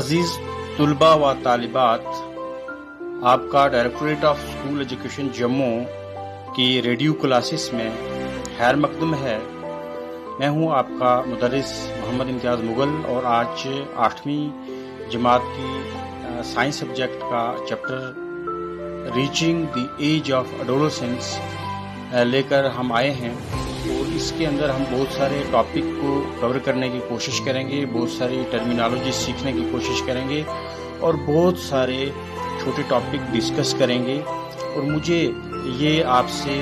अजीज तुलबा व तालिबात, आपका directorate of school education Jammu की रेडियो क्लासेस में खैर मकदम है। मैं हूं आपका मुदर्रिस मोहम्मद इम्तियाज़ मुगल और आज 8वीं जमात की साइंस सब्जेक्ट का chapter reaching the age of adolescence लेकर हम आए हैं और इसके अंदर हम बहुत सारे टॉपिक को कवर करने की कोशिश करेंगे, बहुत सारी टर्मिनोलॉजी सीखने की कोशिश करेंगे और बहुत सारे छोटे टॉपिक डिस्कस करेंगे। और मुझे ये आपसे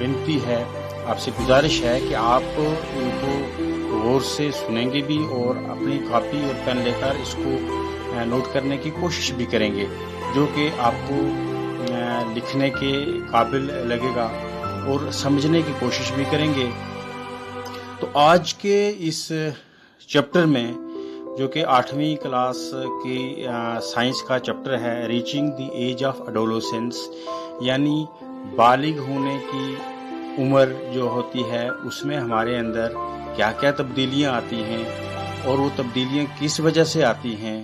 विनती है, आपसे गुजारिश है कि आप इनको गौर से सुनेंगे भी और अपनी कॉपी और पेन लेकर इसको नोट करने की कोशिश भी करेंगे, जो कि आपको लिखने के काबिल लगेगा और समझने की कोशिश भी करेंगे। तो आज के इस चैप्टर में, जो कि 8वीं क्लास की साइंस का चैप्टर है, reaching the age of adolescence, यानी बालिग होने की उम्र जो होती है उसमें हमारे अंदर क्या क्या तब्दीलियां आती हैं और वो तब्दीलियां किस वजह से आती हैं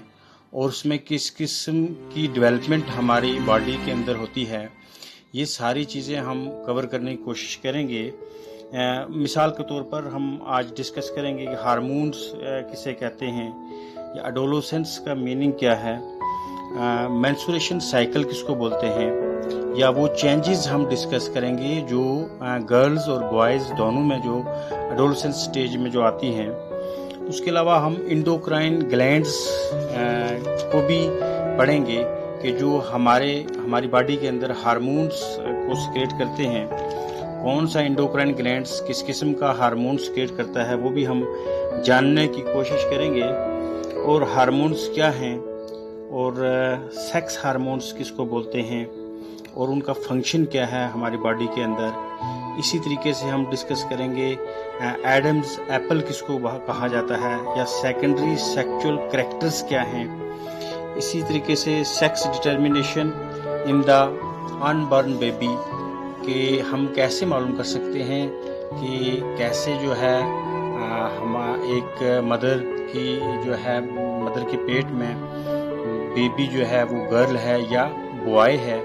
और उसमें किस किस्म की डेवलपमेंट हमारी बॉडी के अंदर होती है, ये सारी चीज़ें हम कवर करने की कोशिश करेंगे। मिसाल के तौर पर हम आज डिस्कस करेंगे कि हार्मोन्स किसे कहते हैं, या एडोलेसेंस का मीनिंग क्या है, मेंस्ट्रुएशन साइकिल किसको बोलते हैं, या वो चेंजेस हम डिस्कस करेंगे जो गर्ल्स और बॉयज़ दोनों में जो एडोलेसेंस स्टेज में जो आती हैं। उसके अलावा हम इंडोक्राइन ग्लैंड्स को भी पढ़ेंगे कि जो हमारी बॉडी के अंदर हार्मोन्स को सिक्रेट करते हैं, कौन सा इंडोक्राइन ग्लैंड्स किस किस्म का हार्मोन सिक्रेट करता है, वो भी हम जानने की कोशिश करेंगे। और हार्मोन्स क्या हैं और सेक्स हार्मोन्स किसको बोलते हैं और उनका फंक्शन क्या है हमारी बॉडी के अंदर। इसी तरीके से हम डिस्कस करेंगे एडम्स एप्पल किसको कहा जाता है, या सेकेंडरी सेक्सुअल कैरेक्टर्स क्या हैं। इसी तरीके से sex determination in the unborn baby कि हम कैसे मालूम कर सकते हैं कि कैसे जो है हम एक मदर के पेट में बेबी जो है वो गर्ल है या बॉय है।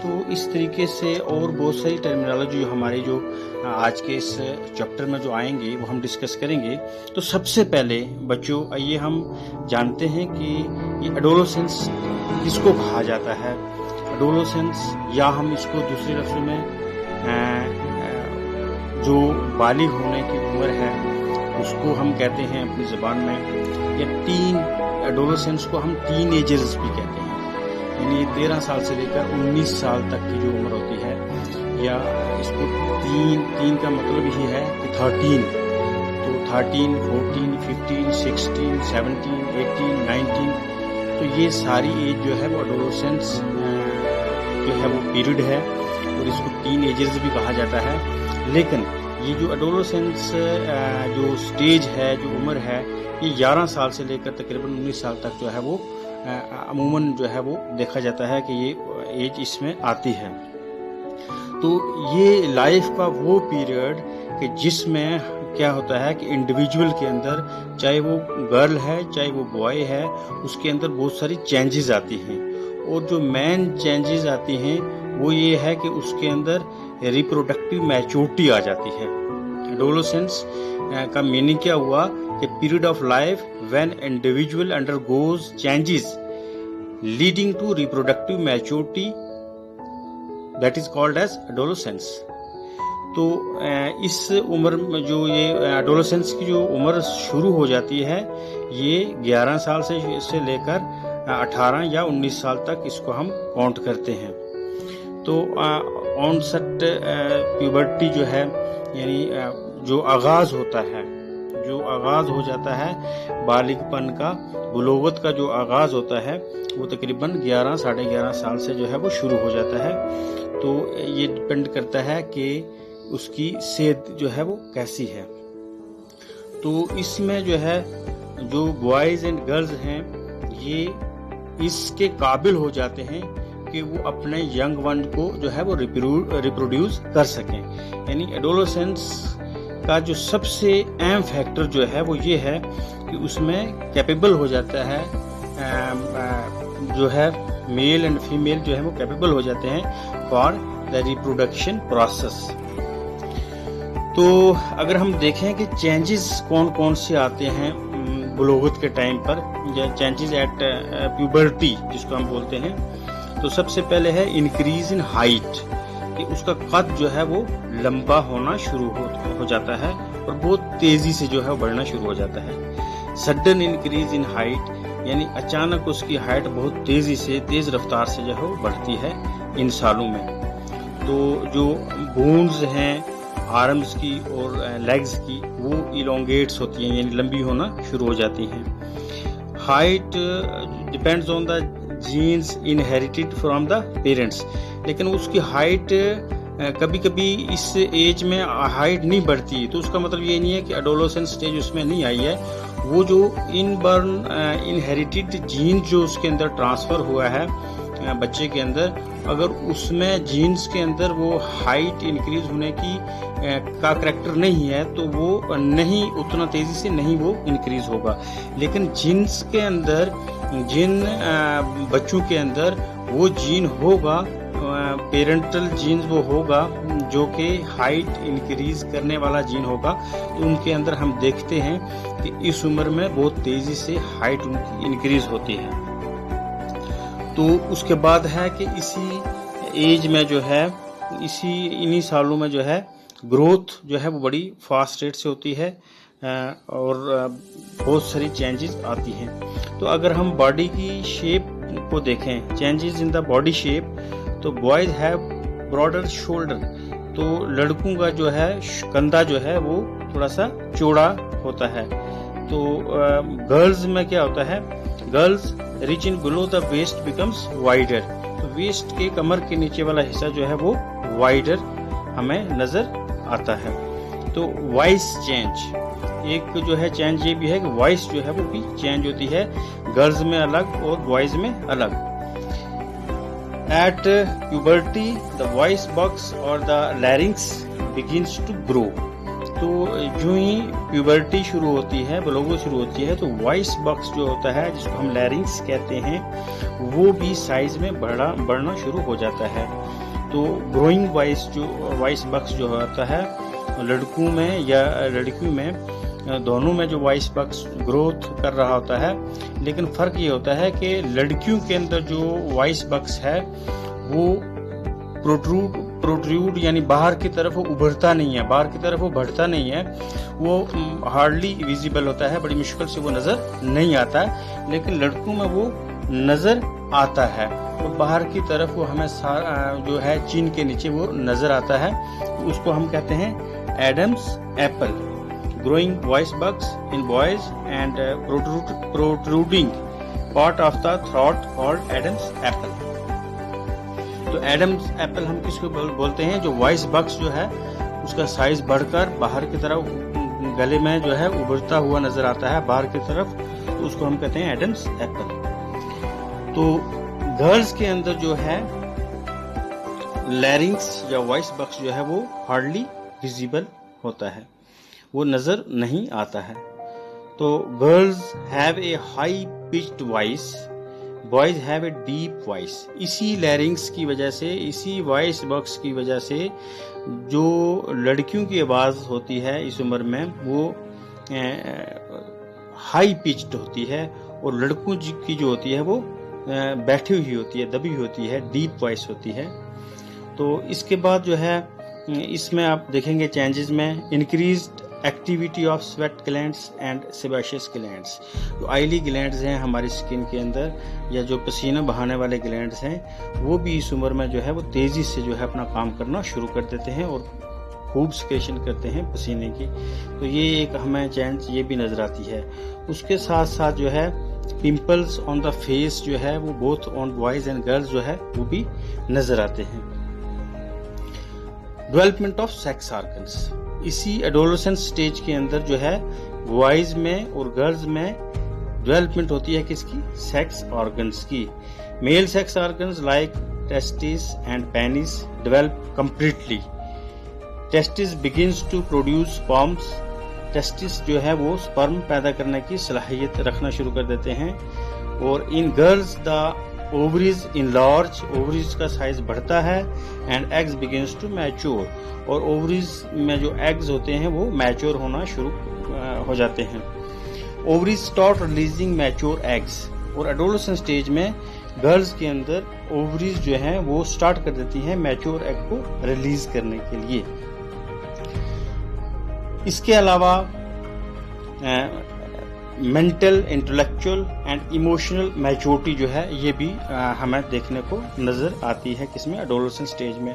तो इस तरीके से और बहुत सारी टर्मिनोलॉजी जो हमारी जो आज के इस चैप्टर में जो आएंगे वो हम डिस्कस करेंगे। तो सबसे पहले बच्चों आइए हम जानते हैं कि ये एडोलेसेंस किसको कहा जाता है। एडोलेसेंस, या हम इसको दूसरे लफ्ज़ों में जो बालिग होने की उम्र है उसको हम कहते हैं अपनी ज़बान में, या टीन। एडोलेसेंस को हम टीन एजर्स भी कहते हैं, यानी 13 साल से लेकर 19 साल तक की जो उम्र होती है, या इसको तीन का मतलब यही है कि 13। तो 13, 14, 15, 16, 17, 18, 19, तो ये सारी एज जो है वो एडोलेसेंस जो है वो पीरियड है और इसको टीन एजर्स भी कहा जाता है। लेकिन ये जो एडोलेसेंस जो स्टेज है, जो उम्र है, ये 11 साल से लेकर तकरीबन 19 साल तक जो है वो अमूमन जो है वो देखा जाता है कि ये एज इसमें आती है। तो ये लाइफ का वो पीरियड कि जिसमें क्या होता है कि इंडिविजुअल के अंदर, चाहे वो गर्ल है चाहे वो बॉय है, उसके अंदर बहुत सारी चेंजेस आती हैं। और जो मेन चेंजेस आती हैं वो ये है कि उसके अंदर रिप्रोडक्टिव मैच्योरिटी आ जाती है। एडोलेसेंस का मीनिंग क्या हुआ कि period of life when individual undergoes changes leading to reproductive maturity, that is called age adolescence. तो इस उम्र में जो ये एडोलेसेंस की जो उम्र शुरू हो जाती है, ये 11 साल से लेकर 18 या 19 साल तक इसको हम काउंट करते हैं। तो ऑनसेट प्यूबर्टी जो है, यानी जो आगाज़ होता है, जो आगाज़ हो जाता है बालिगपन का, बुलूगत का जो आगाज़ होता है वो तकरीबन 11 साढ़े 11 साल से जो है वो शुरू हो जाता है। तो ये डिपेंड करता है कि उसकी सेहत जो है वो कैसी है। तो इसमें जो है जो बॉयज़ एंड गर्ल्स हैं ये इसके काबिल हो जाते हैं कि वो अपने यंग वन को जो है वो रिप्रोड्यूस कर सकें। यानी एडोलेसेंस का जो सबसे अहम फैक्टर जो है वो ये है कि उसमें कैपेबल हो जाता है जो है मेल एंड फीमेल जो है वो कैपेबल हो जाते हैं फॉर द रिप्रोडक्शन प्रोसेस। तो अगर हम देखें कि चेंजेस कौन कौन से आते हैं बुलूगत के टाइम पर, या चेंजेस एट प्यूबर्टी जिसको हम बोलते हैं, तो सबसे पहले है इंक्रीज इन हाइट, कि उसका कद जो है वो लंबा होना शुरू हो जाता है और बहुत तेजी से जो है बढ़ना शुरू हो जाता है। सडन इंक्रीज इन हाइट, यानी अचानक उसकी हाइट बहुत तेजी से, तेज रफ्तार से जो है वो बढ़ती है इन सालों में। तो जो बोन्स हैं आर्म्स की और लेग्स की वो इलोंगेट्स होती हैं, यानी लंबी होना शुरू हो जाती हैं। Height depends on the genes inherited from the parents, लेकिन उसकी हाइट कभी कभी इस एज में हाइट नहीं बढ़ती, तो उसका मतलब ये नहीं है कि एडोलेसेंस स्टेज उसमें नहीं आई है। वो जो इनबर्न इनहेरिटेड जीन जो उसके अंदर ट्रांसफर हुआ है बच्चे के अंदर, अगर उसमें जीन्स के अंदर वो हाइट इंक्रीज होने की का करैक्टर नहीं है तो वो नहीं उतना तेजी से नहीं वो इंक्रीज होगा। लेकिन जीन्स के अंदर, जिन बच्चों के अंदर वो जीन होगा, पेरेंटल जीन वो होगा जो कि हाइट इंक्रीज करने वाला जीन होगा, तो उनके अंदर हम देखते हैं कि इस उम्र में बहुत तेजी से हाइट उनकी इंक्रीज होती है। तो उसके बाद है कि इसी एज में जो है, इन्हीं सालों में जो है ग्रोथ जो है वो बड़ी फास्ट रेट से होती है और बहुत सारी चेंजेस आती हैं। तो अगर हम बॉडी की शेप को देखें, changes in the body shape, तो बॉयज हैव ब्रॉडर शोल्डर, तो लड़कों का जो है कंधा जो है वो थोड़ा सा चौड़ा होता है। तो गर्ल्स में क्या होता है, girls region below the waist becomes wider, तो वेस्ट के कमर के नीचे वाला हिस्सा जो है वो वाइडर हमें नजर आता है। तो वॉइस चेंज, एक जो है चेंज ये भी है कि वॉइस जो है वो भी चेंज होती है, गर्ल्स में अलग और बॉयज में अलग। At puberty the voice box और the larynx begins to grow, तो जो ही प्यूबर्टी शुरू होती है, बलोगो शुरू होती है, तो वॉइस बॉक्स जो होता है जिसको हम लैरिंक्स कहते हैं, वो भी साइज में बढ़ना शुरू हो जाता है। तो ग्रोइंग वॉइस बॉक्स जो होता है लड़कों में या लड़कियों में, दोनों में जो वॉइस बॉक्स ग्रोथ कर रहा होता है, लेकिन फर्क ये होता है कि लड़कियों के अंदर जो वॉइस बॉक्स है वो प्रोट्रूड यानी बाहर की तरफ वो उभरता नहीं है, बाहर की तरफ वो बढ़ता नहीं है, वो हार्डली विजिबल होता है, बड़ी मुश्किल से वो नजर नहीं आता है। लेकिन लड़कों में वो नजर आता है, तो बाहर की तरफ वो हमें जो है चीन के नीचे वो नजर आता है, तो उसको हम कहते हैं Adam's apple. Growing voice box in boys and protruding part of the throat called Adam's apple. तो एडम्स एप्पल हम किसको बोलते हैं, जो वॉइस बॉक्स जो है उसका साइज बढ़कर बाहर की तरफ गले में जो है उभरता हुआ नजर आता है बाहर की तरफ, तो उसको हम कहते हैं एडम्स एप्पल। तो गर्ल्स के अंदर जो है लैरिंक्स या वॉइस बॉक्स जो है वो हार्डली विजिबल होता है, वो नजर नहीं आता है। तो girls have a high pitched voice, boys have a deep voice. इसी लैरिंग्स की वजह से, इसी वॉइस बॉक्स की वजह से जो लड़कियों की आवाज होती है इस उम्र में वो हाई पिच्ड होती है, और लड़कों की जो होती है वो बैठी हुई होती है, दबी हुई होती है, डीप वॉइस होती है। तो इसके बाद जो है इसमें आप देखेंगे चेंजेस में increased activity of sweat glands and sebaceous glands. जो ऑयली ग्लैंड्स हैं हमारी स्किन के अंदर, या जो पसीना बहाने वाले ग्लैंड्स हैं, वो भी इस उम्र में जो है वो तेजी से जो है अपना काम करना शुरू कर देते हैं और खूब सिक्रेशन करते हैं पसीने की। तो ये एक हमें चेंज ये भी नजर आती है। उसके साथ साथ जो है पिंपल्स ऑन द फेस जो है वो both on boys and girls जो है वो भी नजर आते हैं। डेवलपमेंट ऑफ सेक्स ऑर्गन्स, इसी एडोलेसेंस स्टेज के अंदर जो है बॉयज में और गर्ल्स में डेवलपमेंट होती है किसकी, सेक्स ऑर्गन्स की। Male sex organs like testis and penis develop completely. Testis begins to produce sperms, testis जो है वो स्पर्म पैदा करने की सलाहियत रखना शुरू कर देते हैं। और in girls the ovaries enlarge, ovaries का साइज बढ़ता है, and eggs begins to mature, और ओवरीज में जो एग्स होते हैं वो मैच्योर होना शुरू हो जाते हैं। Ovaries start releasing mature eggs, और एडोलेसेंट स्टेज में गर्ल्स के अंदर ओवरीज जो हैं वो स्टार्ट कर देती हैं मैच्योर एग को रिलीज करने के लिए। इसके अलावा mental, intellectual and emotional maturity जो है ये भी हमें देखने को नजर आती है किसमें, एडोलेसेंट स्टेज में।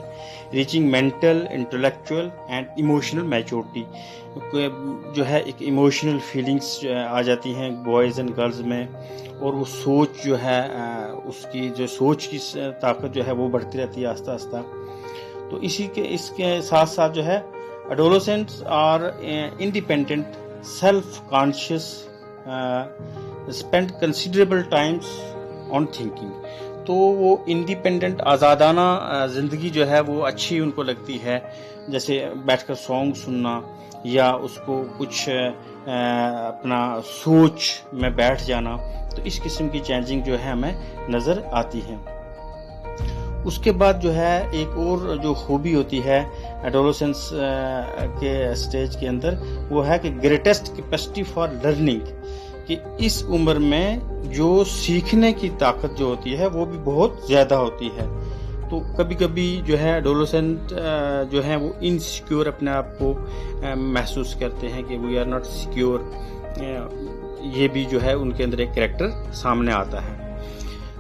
Reaching mental, intellectual and emotional maturity जो है, एक इमोशनल फीलिंग्स आ जाती हैं बॉयज एंड गर्ल्स में, और वो सोच जो है उसकी जो सोच की ताकत जो है वो बढ़ती रहती है आस्ता आस्ता। तो इसके साथ साथ जो है adolescents are independent, self conscious, spend considerable times on thinking. तो वो इंडिपेंडेंट, आज़ादाना ज़िंदगी जो है वो अच्छी उनको लगती है, जैसे बैठकर सॉन्ग सुनना या उसको कुछ अपना सोच में बैठ जाना। तो इस किस्म की चेंजिंग जो है हमें नज़र आती है। उसके बाद जो है एक और जो खूबी होती है एडोलेसेंस के स्टेज के अंदर, वो है कि ग्रेटेस्ट कैपेसिटी फॉर लर्निंग, कि इस उम्र में जो सीखने की ताकत जो होती है वो भी बहुत ज़्यादा होती है। तो कभी कभी जो है एडोलेसेंट जो है वो इनसिक्योर अपने आप को महसूस करते हैं कि वी आर नॉट सिक्योर, ये भी जो है उनके अंदर एक कैरेक्टर सामने आता है।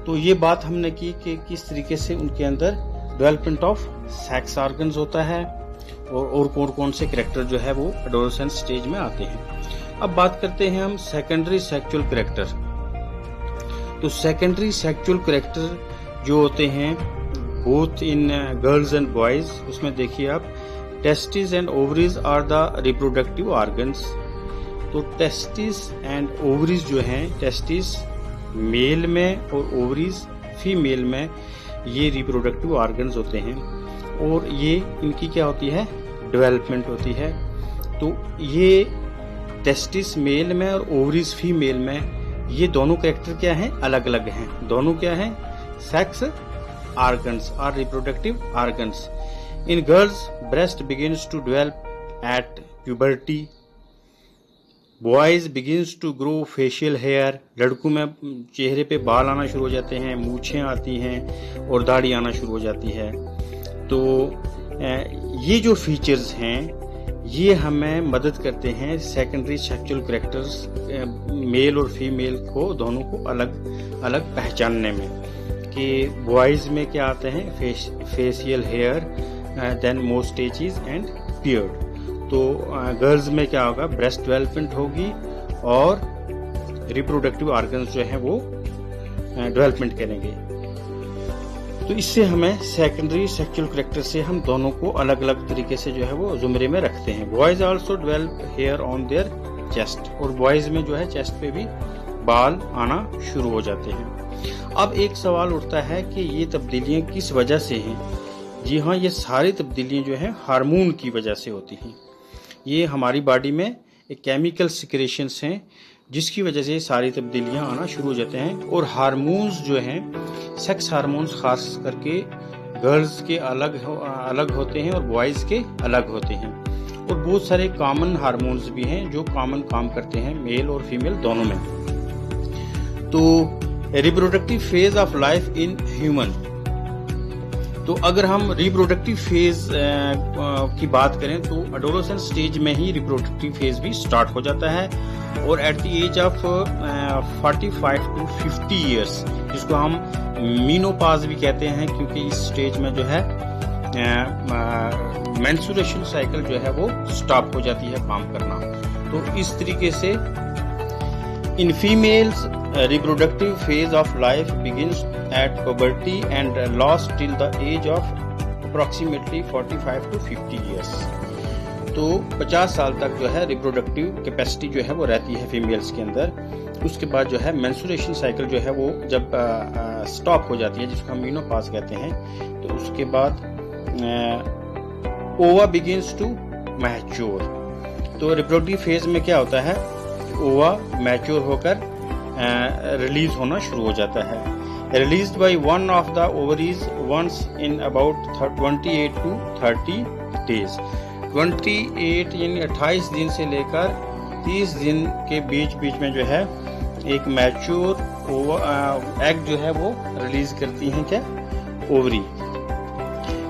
तो ये बात हमने की कि किस तरीके से उनके अंदर डेवलपमेंट ऑफ सेक्स ऑर्गन्स होता है, और कौन से कैरेक्टर जो है वो एडोलेसेंट स्टेज में आते हैं। अब बात करते हैं हम सेकेंडरी सेक्सुअल कैरेक्टर। तो सेकेंडरी सेक्सुअल कैरेक्टर जो होते हैं both in girls and boys, उसमें देखिए आप, testis and ovaries are the reproductive organs. तो टेस्टिस एंड ओवरीज जो हैं, टेस्टिस मेल में और ओवरीज फीमेल में, ये रिप्रोडक्टिव ऑर्गन्स होते हैं, और ये इनकी क्या होती है, डेवलपमेंट होती है। तो ये टेस्टिस मेल में और ओवरीज फीमेल में, ये दोनों कैरेक्टर क्या हैं, अलग अलग हैं। दोनों क्या हैं, सेक्स ऑर्गन्स और reproductive organs. In girls breast begins to develop at puberty, boys begins to grow facial hair, लड़कों में चेहरे पे बाल आना शुरू हो जाते हैं, मूछें आती हैं और दाढ़ी आना शुरू हो जाती है। तो ये जो फीचर्स हैं ये हमें मदद करते हैं सेकेंडरी सेक्सुअल कैरेक्टर्स मेल और फीमेल को, दोनों को अलग अलग पहचानने में, कि बॉयज में क्या आते हैं, facial hair, then moustaches and beard. तो गर्ल्स में क्या होगा, ब्रेस्ट डेवलपमेंट होगी और रिप्रोडक्टिव ऑर्गन्स जो है वो डेवलपमेंट करेंगे। तो इससे हमें सेकेंडरी सेक्सुअल कैरेक्टर से हम दोनों को अलग अलग तरीके से जो है वो जुमरे में रखते हैं। Boys also develop hair on their chest, और बॉयज में जो है चेस्ट पे भी बाल आना शुरू हो जाते हैं। अब एक सवाल उठता है कि ये तब्दीलियां किस वजह से हैं। जी हाँ, ये सारी तब्दीलियां जो हैं हार्मोन की वजह से होती हैं। ये हमारी बॉडी में एक केमिकल सिक्रेशंस हैं जिसकी वजह से सारी तब्दीलियां आना शुरू हो जाते हैं। और हार्मोन्स जो हैं, सेक्स हार्मोन्स खास करके गर्ल्स के अलग होते हैं और बॉयज़ के अलग होते हैं। और बहुत सारे कॉमन हार्मोन्स भी हैं जो कॉमन काम करते हैं मेल और फीमेल दोनों में। तो reproductive phase of life in human, तो अगर हम रिप्रोडक्टिव फेज की बात करें तो एडोलेसेंट स्टेज में ही रिप्रोडक्टिव फेज भी स्टार्ट हो जाता है, और at the age of 45 to 50 years, जिसको हम मीनोपाज भी कहते हैं, क्योंकि इस स्टेज में जो है मेंस्ट्रुएशन साइकिल जो है वो स्टॉप हो जाती है काम करना। तो इस तरीके से in females reproductive phase of life begins at puberty and lasts till the age of approximately 45 to 50 years. तो 50 साल तक जो है रिप्रोडक्टिव कैपेसिटी जो है वो रहती है फीमेल्स के अंदर। उसके बाद जो है मेंस्ट्रुएशन साइकिल जो है वो जब स्टॉप हो जाती है, जिसको हम मीनोपॉज कहते हैं, तो उसके बाद ओवा बिगिंस टू मैच्योर। तो रिप्रोडक्टिव फेज में क्या होता है, ओवा मैच्योर होकर रिलीज होना शुरू हो जाता है। Released by one of the ovaries once in about 28 to 30 days. 28 यानी 28 दिन से लेकर 30 दिन के बीच में जो है एक मैच्योर एग जो है वो रिलीज करती हैं क्या, ovary.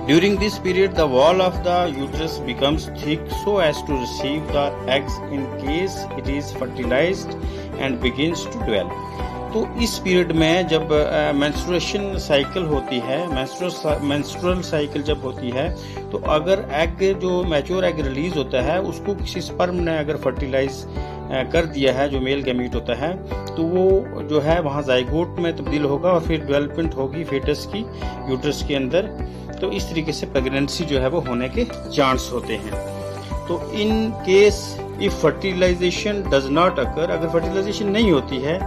During this period, the wall of the uterus becomes thick so as to receive the eggs in case it is fertilized and begins to develop. तो इस पीरियड में जब मेंस्ट्रुएशन साइकिल होती है, मेंस्ट्रुअल साइकिल जब होती है, तो अगर एग जो मैच्योर एग रिलीज होता है उसको किसी स्पर्म ने अगर फर्टिलाइज कर दिया है, जो मेल गैमीट होता है, तो वो जो है वहाँ जाइगोट में तब्दील होगा और फिर डेवलपमेंट होगी फेटस की यूट्रस के अंदर। तो इस तरीके से प्रेगनेंसी जो है वो होने के चांस होते हैं। तो in case if fertilization does not occur, अगर फर्टिलाइजेशन नहीं होती है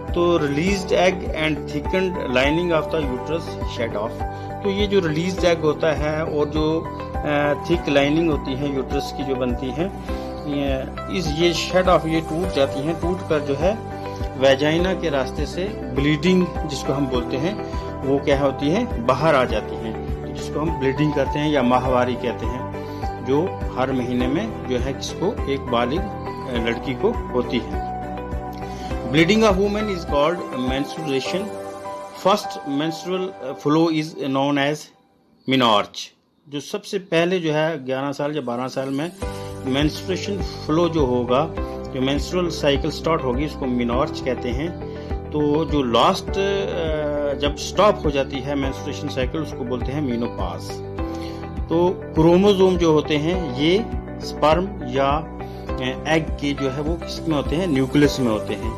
तो released egg and thickened lining of the uterus shed off. तो ये जो रिलीज्ड एग होता है और जो थिक लाइनिंग होती है यूट्रस की जो बनती है, ये शेड ऑफ ये टूट जाती हैं, टूट कर जो है वेजाइना के रास्ते से ब्लीडिंग जिसको हम बोलते हैं वो क्या होती है, बाहर आ जाती हैं, जिसको हम ब्लीडिंग करते हैं या माहवारी कहते हैं, जो हर महीने में जो है किसको, एक बालिग लड़की को होती है। Bleeding of women is called menstruation. First menstrual flow is known as menarche. जो सबसे पहले जो है 11 साल या 12 साल में मेंस्ट्रुएशन फ्लो जो होगा, जो मेंस्ट्रुअल साइकिल स्टार्ट होगी, उसको मेनॉर्च कहते हैं। तो जो लास्ट जब स्टॉप हो जाती है मेंस्ट्रुएशन साइकिल, उसको बोलते हैं मेनोपॉज। तो क्रोमोसोम जो होते हैं ये स्पर्म या एग के जो है वो किसमें होते हैं, न्यूक्लियस में होते हैं।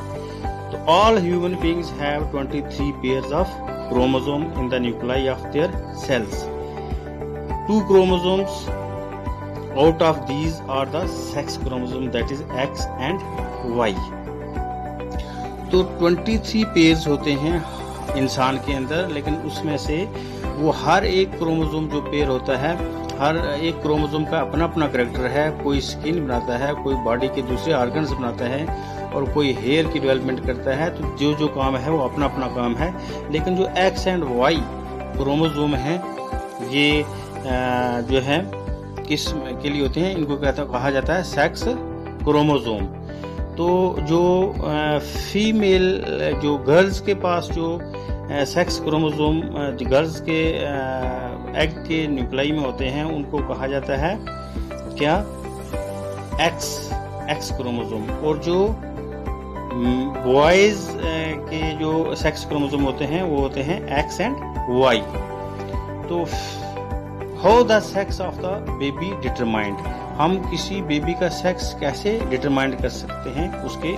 तो all human beings have 23 pairs of chromosome in the nuclei of their cells. 2 chromosomes out of these are the sex chromosome, that is X and Y. तो 23 पेयर्स होते हैं इंसान के अंदर, लेकिन उसमें से वो हर एक क्रोमोसोम जो पेयर होता है, हर एक क्रोमोसोम का अपना अपना कैरेक्टर है। कोई स्किन बनाता है, कोई बॉडी के दूसरे ऑर्गन्स बनाता है, और कोई हेयर की डेवलपमेंट करता है। तो जो जो काम है वो अपना अपना काम है। लेकिन जो X एंड Y क्रोमोसोम है, ये जो है किस के लिए होते हैं, इनको कहा जाता है सेक्स क्रोमोसोम। तो जो फीमेल जो गर्ल्स के पास जो सेक्स क्रोमोसोम गर्ल्स के एग के न्यूक्लाई में होते हैं, उनको कहा जाता है क्या, एक्स क्रोमोसोम। और जो बॉयज के जो सेक्स क्रोमोसोम होते हैं वो होते हैं एक्स एंड वाई। तो how the sex of the baby determined, हम किसी बेबी का सेक्स कैसे डिटरमाइंड कर सकते हैं उसके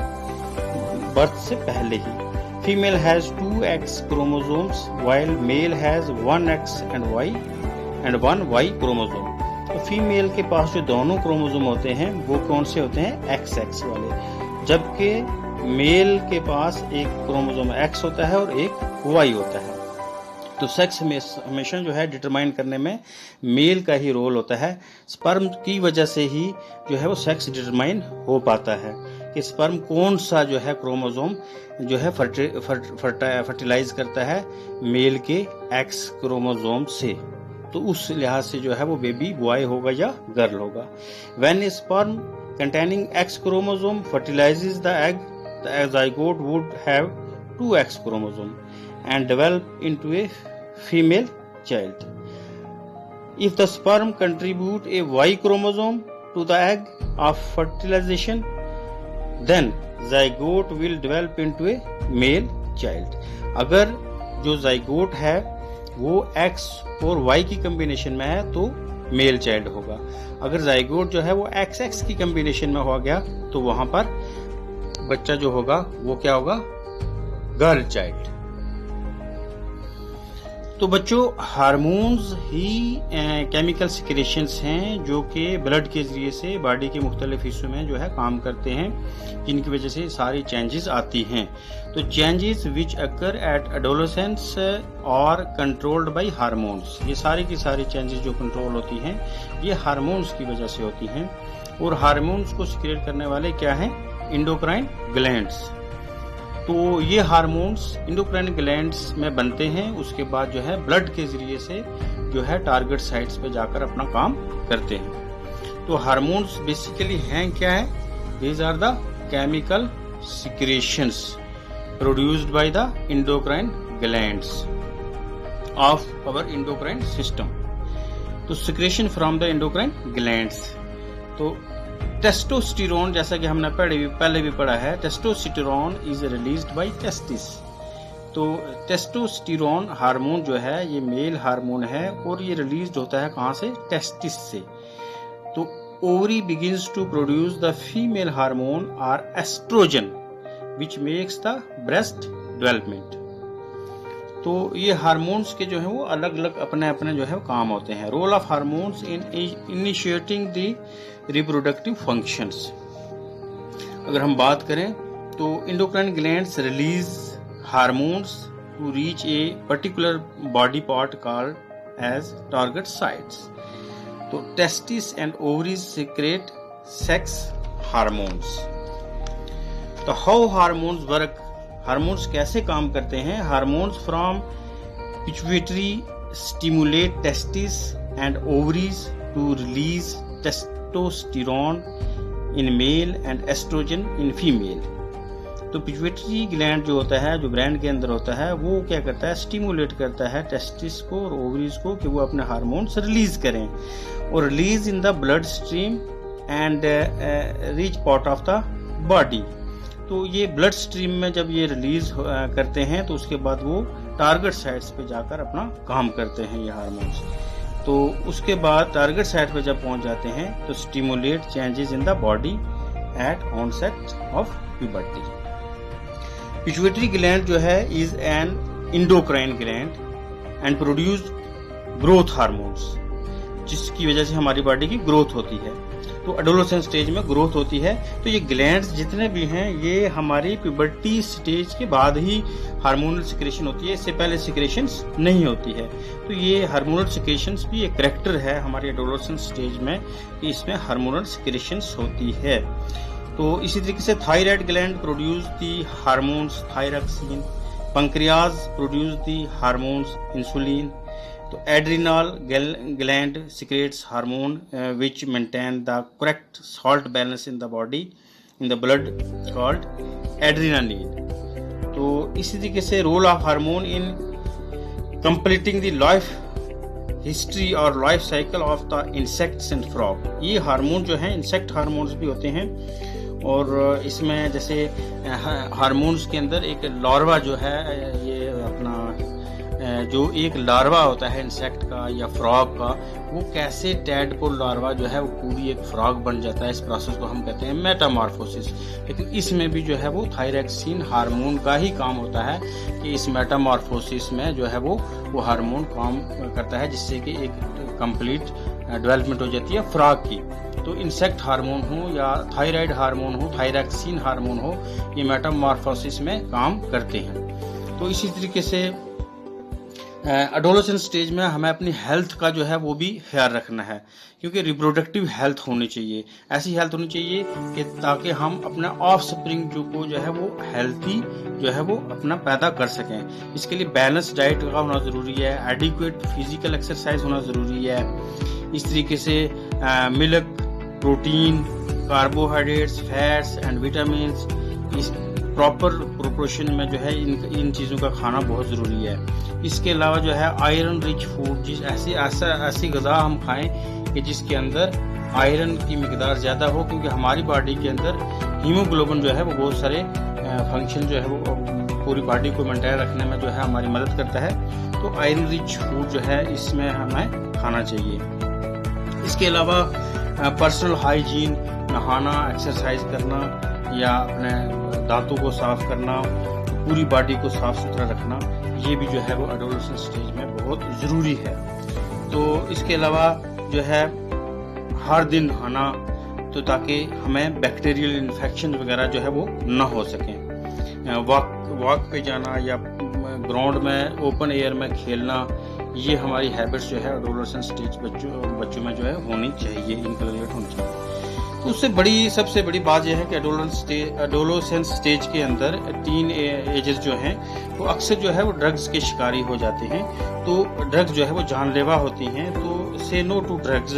बर्थ से पहले ही। Female has 2 X chromosomes while male has 1 X and one Y chromosome. तो फीमेल के पास जो दोनों क्रोमोसोम होते हैं वो कौन से होते हैं, XX वाले, जबकि मेल के पास एक क्रोमोसोम X होता है और एक Y होता है। तो सेक्स हमेशा जो है डिटरमाइन करने में मेल का ही रोल होता है। स्पर्म की वजह से ही जो है वो सेक्स डिटरमाइन हो पाता है कि स्पर्म कौन सा जो है क्रोमोसोम जो है फर्टिलाइज करता है मेल के X क्रोमोसोम से। तो उस लिहाज से जो है वो बेबी बॉय होगा या गर्ल होगा। When a sperm containing X chromosome fertilizes the egg, the zygote would have 2 X chromosome and develop into a female child. If the sperm contribute a Y chromosome to the egg of fertilization, then zygote will develop into a male child. अगर जो zygote है वो X और Y की combination में है तो male child होगा। अगर zygote जो है वो XX की कम्बिनेशन में हो गया तो वहां पर बच्चा जो होगा वो क्या होगा, गर्ल चाइल्ड। तो बच्चों, हार्मोन्स ही केमिकल सिक्रेशंस हैं जो कि ब्लड के जरिए से बॉडी के मुख्तलिफ हिस्सों में जो है काम करते हैं, जिनकी वजह से सारी चेंजेस आती हैं। तो changes which occur at adolescence और कंट्रोल्ड बाय हार्मोन्स, ये सारी की सारी चेंजेस जो कंट्रोल होती हैं ये हार्मोन्स की वजह से होती हैं। और हार्मोन्स को सिक्रेट करने वाले क्या हैं, इंडोक्राइन ग्लैंड्स। तो ये हार्मोन्स इंडोक्राइन ग्लैंड्स में बनते हैं, उसके बाद जो है ब्लड के जरिए से जो है टारगेट साइट्स पे जाकर अपना काम करते हैं। तो हार्मोन्स बेसिकली हैं क्या है? These are the chemical secretions produced by the endocrine glands of our endocrine system. तो secretion from the endocrine glands. तो टेस्टोस्टेरोन, जैसा कि हमने पहले भी पढ़ा है, testosterone is released by testis. तो टेस्टोस्टेरोन हार्मोन जो है ये मेल हार्मोन है और ये रिलीज होता है कहाँ से? टेस्टिस से। तो ovary begins to produce the female hormone or estrogen which makes the breast development. तो ये हार्मोन्स के जो है वो अलग अलग अपने अपने जो है काम होते हैं। Role of hormones in initiating the reproductive functions. अगर हम बात करें तो endocrine glands release hormones to reach a particular body part called as target sites. तो testes and ovaries secrete sex hormones. तो how hormones work? हार्मोन्स कैसे काम करते हैं? Hormones from pituitary stimulate testes and ovaries to release testosterone in male and estrogen in female. तो pituitary gland जो होता है, जो ब्रेन के अंदर होता है, वो क्या करता है? स्टिमुलेट करता है टेस्टिस को और ओवरीज को कि वो अपने हार्मोन्स रिलीज करें और release in the blood stream and reach part of the body. तो ये ब्लड स्ट्रीम में जब ये रिलीज करते हैं तो उसके बाद वो टारगेट साइट्स पे जाकर अपना काम करते हैं ये हार्मोन्स। तो उसके बाद टारगेट साइट पे जब पहुंच जाते हैं तो stimulate changes in the body at onset of puberty. Pituitary gland जो है is an endocrine gland and produce growth hormones, जिसकी वजह से हमारी बॉडी की ग्रोथ होती है। तो एडोलेसेंस स्टेज में ग्रोथ होती है। तो ये ग्लैंड्स जितने भी हैं ये हमारी प्यूबर्टी स्टेज के बाद ही हार्मोनल सिक्रेशन होती है, इससे पहले सिक्रेशंस नहीं होती है। तो ये हार्मोनल सिक्रेशंस भी एक करैक्टर है हमारी एडोलेसेंस स्टेज में कि इसमें हार्मोनल सिक्रेशंस होती है। तो इसी तरीके से thyroid gland produce the hormones thyroxine, pancreas produce the hormones insulin. तो adrenal gland secretes hormone which maintain the correct salt balance in the body in the blood called adrenaline. तो इसी तरीके से role of hormone in completing the life history और life cycle of the insects and frog. ये hormone जो है insect hormones भी होते हैं और इसमें जैसे हार्मोन्स के अंदर एक लार्वा जो है, ये अपना जो एक लार्वा होता है इंसेक्ट का या फ्रॉग का, वो कैसे टैडपोल लार्वा जो है वो पूरी एक फ्रॉग बन जाता है। इस प्रोसेस को हम कहते हैं मेटामॉर्फोसिस। लेकिन इसमें भी जो है वो थायरॉक्सिन हार्मोन का ही काम होता है कि इस मेटामॉर्फोसिस में जो है वो हार्मोन काम करता है जिससे कि एक कंप्लीट डेवलपमेंट हो जाती है फ्रॉग की। तो इंसेक्ट हार्मोन हो या थायराइड हार्मोन हो, थायरॉक्सिन हार्मोन हो, ये मेटामॉर्फोसिस में काम करते हैं। तो इसी तरीके से एडोलेसेंस स्टेज में हमें अपनी हेल्थ का जो है वो भी ख्याल रखना है, क्योंकि रिप्रोडक्टिव हेल्थ होनी चाहिए, ऐसी हेल्थ होनी चाहिए कि ताकि हम अपना ऑफ स्प्रिंग को जो है वो हेल्थी जो है वो अपना पैदा कर सकें। इसके लिए बैलेंस डाइट का होना ज़रूरी है, एडिक्वेट फिजिकल एक्सरसाइज होना ज़रूरी है। इस तरीके से milk, protein, carbohydrates, fats and vitamin इस प्रॉपर प्रोपोर्शन में जो है इन चीज़ों का खाना बहुत ज़रूरी है। इसके अलावा जो है आयरन रिच फूड, ऐसी ग़िज़ा हम खाएं कि जिसके अंदर आयरन की मिकदार ज़्यादा हो, क्योंकि हमारी बॉडी के अंदर हीमोग्लोबिन जो है वो बहुत सारे फंक्शन जो है वो पूरी बॉडी को मेंटेन रखने में जो है हमारी मदद करता है। तो आयरन रिच फूड जो है इसमें हमें खाना चाहिए। इसके अलावा पर्सनल हाइजीन, नहाना, एक्सरसाइज करना या अपने दांतों को साफ करना, पूरी बॉडी को साफ सुथरा रखना, ये भी जो है वो एडोलेसेंस स्टेज में बहुत ज़रूरी है। तो इसके अलावा जो है हर दिन नहाना, तो ताकि हमें बैक्टीरियल इन्फेक्शन वगैरह जो है वो ना हो सकें। वॉक पे जाना या ग्राउंड में ओपन एयर में खेलना, ये हमारी हैबिट्स जो है एडोलेसेंस स्टेज बच्चों में जो है होनी चाहिए, इनकलकेट होनी चाहिए। तो उससे सबसे बड़ी बात यह है कि एडोलेसेंस स्टेज के अंदर टीन एजेस जो हैं वो अक्सर जो है वो ड्रग्स के शिकारी हो जाते हैं। तो ड्रग्स जो है वो जानलेवा होती हैं, तो से नो टू ड्रग्स।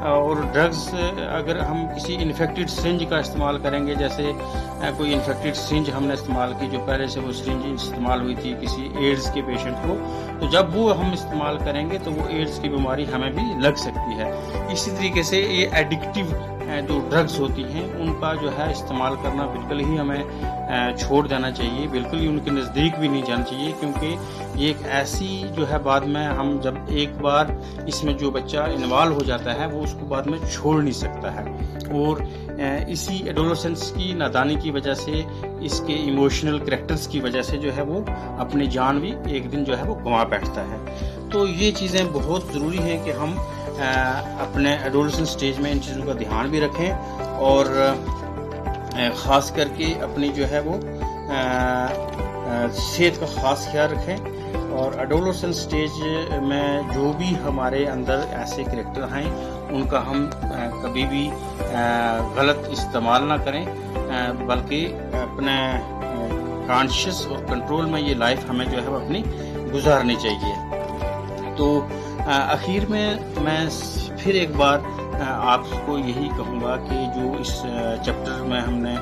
और ड्रग्स अगर हम किसी इन्फेक्टेड सिरिंज का इस्तेमाल करेंगे, जैसे कोई इन्फेक्टेड सिरिंज हमने इस्तेमाल की, जो पहले से वो सिरिंज इस्तेमाल हुई थी किसी एड्स के पेशेंट को, तो जब वो हम इस्तेमाल करेंगे तो वो एड्स की बीमारी हमें भी लग सकती है। इसी तरीके से ये एडिक्टिव जो ड्रग्स होती हैं उनका जो है इस्तेमाल करना बिल्कुल ही हमें छोड़ देना चाहिए, बिल्कुल ही उनके नज़दीक भी नहीं जाना चाहिए, क्योंकि ये एक ऐसी जो है बाद में हम जब एक बार इसमें जो बच्चा इन्वॉल्व हो जाता है वो उसको बाद में छोड़ नहीं सकता है। और इसी एडोलेसेंस की नादानी की वजह से, इसके इमोशनल करैक्टर्स की वजह से जो है वो अपनी जान भी एक दिन जो है वो गंवा बैठता है। तो ये चीज़ें बहुत ज़रूरी हैं कि हम अपने एडोलेसेंस स्टेज में इन चीज़ों का ध्यान भी रखें, और ख़ास करके अपनी जो है वो सेहत का ख़ास ख्याल रखें। और एडोलेसेंस स्टेज में जो भी हमारे अंदर ऐसे करैक्टर हैं उनका हम कभी भी गलत इस्तेमाल ना करें, बल्कि अपने कॉन्शियस और कंट्रोल में ये लाइफ हमें जो है वो अपनी गुजारनी चाहिए। तो आखिर में मैं फिर एक बार आपको यही कहूँगा कि जो इस चैप्टर में हमने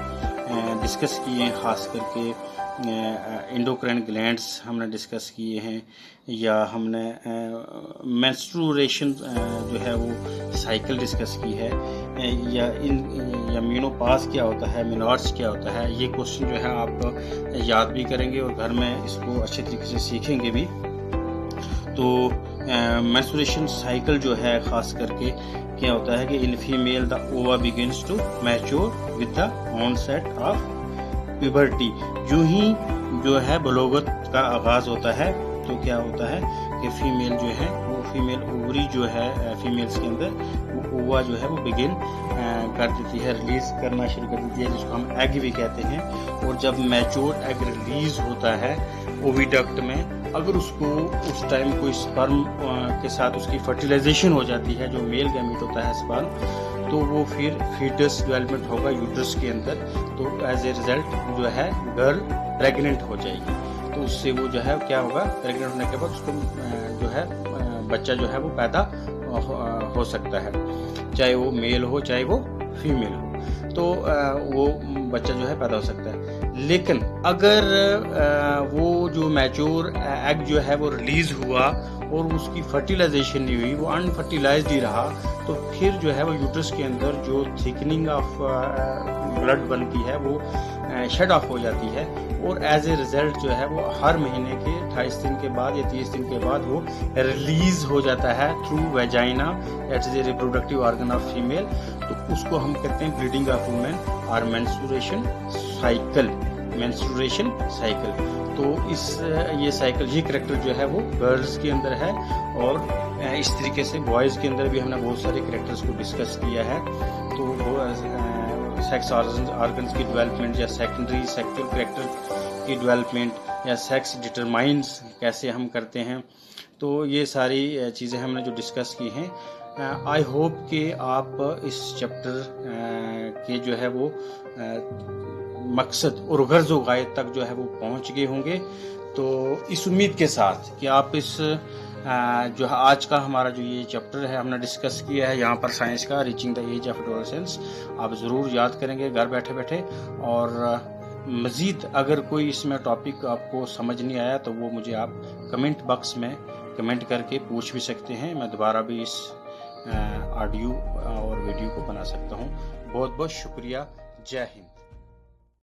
डिस्कस किए हैं, ख़ास करके एंडोक्राइन ग्लैंड्स हमने डिस्कस किए हैं, या हमने मेंस्ट्रुएशन जो है वो साइकिल डिस्कस की है, या मेनोपॉज क्या होता है, मेनॉर्स क्या होता है, ये क्वेश्चन जो है आप याद भी करेंगे और घर में इसको अच्छे तरीके से सीखेंगे भी। तो मेंस्ट्रुएशन साइकिल जो है ख़ास करके क्या होता है कि in female the ova begins to mature with the onset of puberty. जो ही जो है बलोगत का आगाज़ होता है तो क्या होता है कि फीमेल जो है वो फीमेल ओवरी जो है फीमेल्स के अंदर वो ओवा जो है वो बिगिन कर देती है, रिलीज करना शुरू कर देती है, जिसको हम एग भी कहते हैं। और जब मैच्योर एग रिलीज होता है ओविडक्ट में, अगर उसको उस टाइम कोई स्पर्म के साथ उसकी फर्टिलाइजेशन हो जाती है, जो मेल गैमीट होता है स्पर्म, तो वो फिर फीटस डेवलपमेंट होगा यूट्रस के अंदर, तो एज ए रिजल्ट जो है गर्ल प्रेग्नेंट हो जाएगी। तो उससे वो जो है क्या होगा, प्रेग्नेंट होने के बाद उसको जो है बच्चा जो है वो पैदा हो सकता है, चाहे वो मेल हो चाहे वो फीमेल हो, तो वो बच्चा जो है पैदा हो सकता है। लेकिन अगर वो जो मैच्योर एग जो है वो रिलीज हुआ और उसकी फर्टिलाइजेशन नहीं हुई, वो अनफर्टिलाइज्ड ही रहा, तो फिर जो है वो यूट्रस के अंदर जो थिकनिंग ऑफ ब्लड बनती है वो शेड ऑफ हो जाती है, और एज ए रिजल्ट जो है वो हर महीने के 28 दिन के बाद या 30 दिन के बाद वो रिलीज हो जाता है through vagina, that is a reproductive organ of female. तो उसको हम कहते हैं ब्लीडिंग ऑफ वुमेन और मेंस्ट्रुएशन साइकिल, मेंस्ट्रुएशन साइकिल। तो ये साइकिल, ये करैक्टर जो है वो गर्ल्स के अंदर है, और इस तरीके से बॉयज़ के अंदर भी हमने बहुत सारे करैक्टर्स को डिस्कस किया है। तो वो सेक्स ऑर्गन्स की डेवलपमेंट या सेकेंडरी सेक्सुअल करैक्टर की डेवलपमेंट या सेक्स डिटरमाइंस कैसे हम करते हैं, तो ये सारी चीज़ें हमने जो डिस्कस की हैं। आई होप कि आप इस चैप्टर के जो है वो मकसद और गर्ज़ व गायत तक जो है वो पहुंच गए होंगे। तो इस उम्मीद के साथ कि आप इस जो है आज का हमारा जो ये चैप्टर है हमने डिस्कस किया है यहाँ पर साइंस का, reaching the age of adolescence, आप ज़रूर याद करेंगे घर बैठे बैठे। और मज़ीद अगर कोई इसमें टॉपिक आपको समझ नहीं आया तो वो मुझे आप कमेंट बॉक्स में कमेंट करके पूछ भी सकते हैं, मैं दोबारा भी इस ऑडियो और वीडियो को बना सकता हूँ। बहुत बहुत शुक्रिया। जय हिंद।